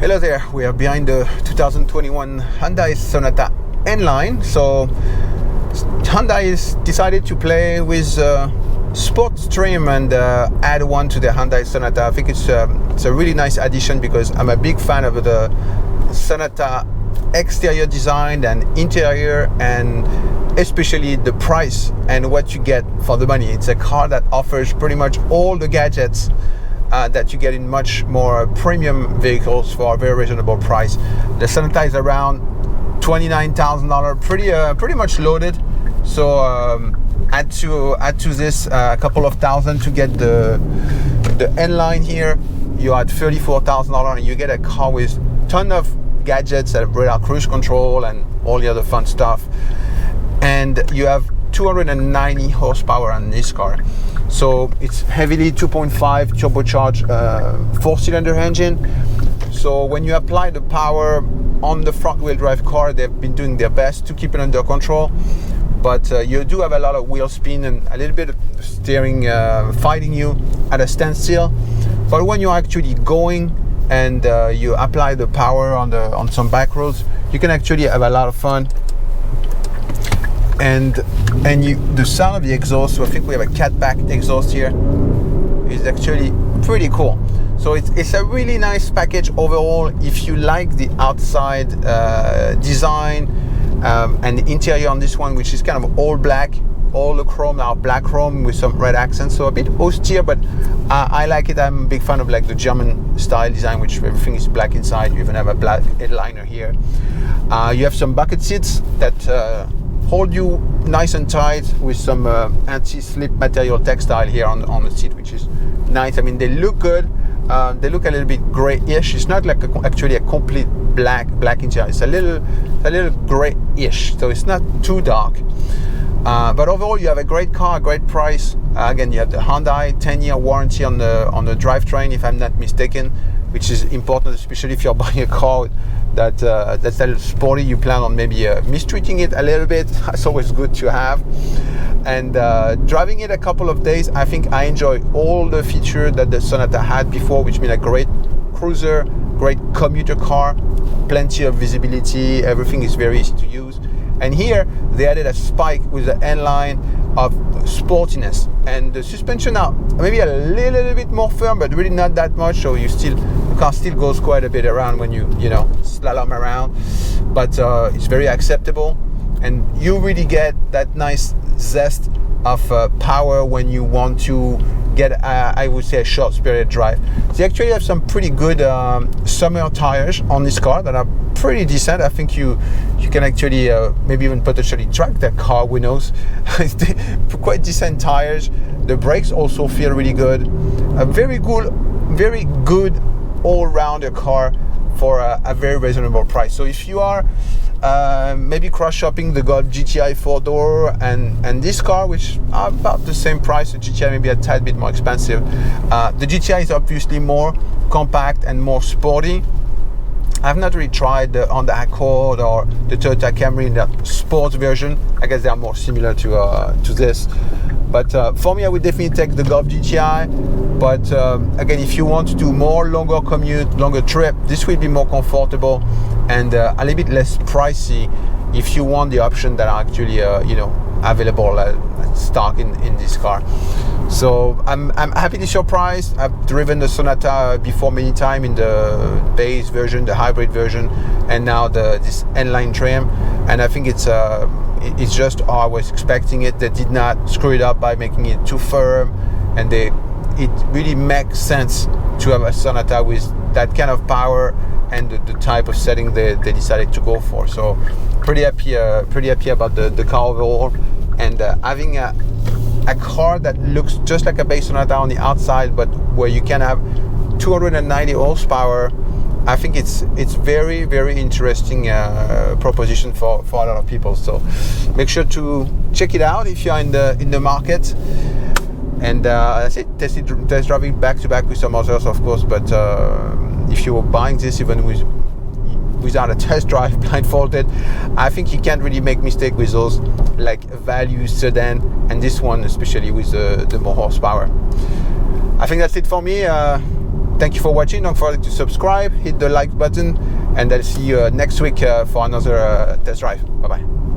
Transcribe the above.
Hello there, we are behind the 2021 Hyundai Sonata N-Line. So Hyundai has decided to play with sports trim and add one to the Hyundai Sonata. I think it's a really nice addition because I'm a big fan of the Sonata exterior design and interior, and especially the price and what you get for the money. It's a car that offers pretty much all the gadgets that you get in much more premium vehicles for a very reasonable price. The Sonata is around $29,000, pretty much loaded. So add to this a couple of thousand to get the N-Line here. You add $34,000 and you get a car with ton of gadgets and radar cruise control and all the other fun stuff. And you have 290 horsepower on this car. So it's heavily 2.5 turbocharged 4-cylinder engine. So when you apply the power on the front wheel drive car, they've been doing their best to keep it under control. But you do have a lot of wheel spin and a little bit of steering fighting you at a standstill. But when you're actually going and you apply the power on some back roads, you can actually have a lot of fun. And the sound of the exhaust, so I think we have a catback exhaust here, is actually pretty cool. So it's a really nice package overall. If you like the outside design and the interior on this one, which is kind of all black, all the chrome now black chrome with some red accents, so a bit austere, but I like it. I'm a big fan of like the German style design, which everything is black inside. You even have a black headliner here. You have some bucket seats that hold you nice and tight with some anti-slip material textile here on the seat, which is nice. I mean, they look good. They look a little bit grayish. It's not like actually a complete black interior. It's a little grayish, so it's not too dark. But overall, you have a great car, a great price. Again, you have the Hyundai 10-year warranty on the drivetrain, if I'm not mistaken, which is important, especially if you're buying a car that's a little sporty. You plan on maybe mistreating it a little bit. It's always good to have. And driving it a couple of days, I think I enjoy all the features that the Sonata had before, which mean a great cruiser, great commuter car, plenty of visibility, everything is very easy to use. And here they added a spike with the N-Line of sportiness, and the suspension are maybe a little bit more firm, but really not that much. So the car still goes quite a bit around when you slalom around, but it's very acceptable, and you really get that nice zest of power when you want to get I would say a short spirited drive. They actually have some pretty good summer tires on this car that are pretty decent. I think you can actually maybe even potentially track that car, who knows. Quite decent tires. The brakes also feel really good. A very good all-rounder car for a very reasonable price. So if you are maybe cross shopping the Golf GTI 4-door and this car, which are about the same price, the GTI maybe a tad bit more expensive. The GTI is obviously more compact and more sporty. I've not really tried the Honda Accord or the Toyota Camry in that sports version. I guess they are more similar to this. But for me, I would definitely take the Golf GTI. But again, if you want to do longer commute, longer trip, this will be more comfortable and a little bit less pricey if you want the option that are actually available stock in this car. So I'm happy to surprise. I've driven the Sonata before many times in the base version, the hybrid version, and now this N-Line trim, and I think it's just how I was expecting it. They did not screw it up by making it too firm, and it really makes sense to have a Sonata with that kind of power and the type of setting they decided to go for. So pretty happy about the car overall, and having a car that looks just like a base Sonata on the outside, but where you can have 290 horsepower. I think it's very, very interesting proposition for a lot of people. So make sure to check it out if you're in the market. And that's it. Test driving back to back with some others, of course. But if you were buying this even without a test drive, blindfolded, I think you can't really make mistake with those like value sedan, and this one especially with the more horsepower. I think that's it for me. Thank you for watching. Don't forget to subscribe, hit the like button, and I'll see you next week for another test drive. Bye bye.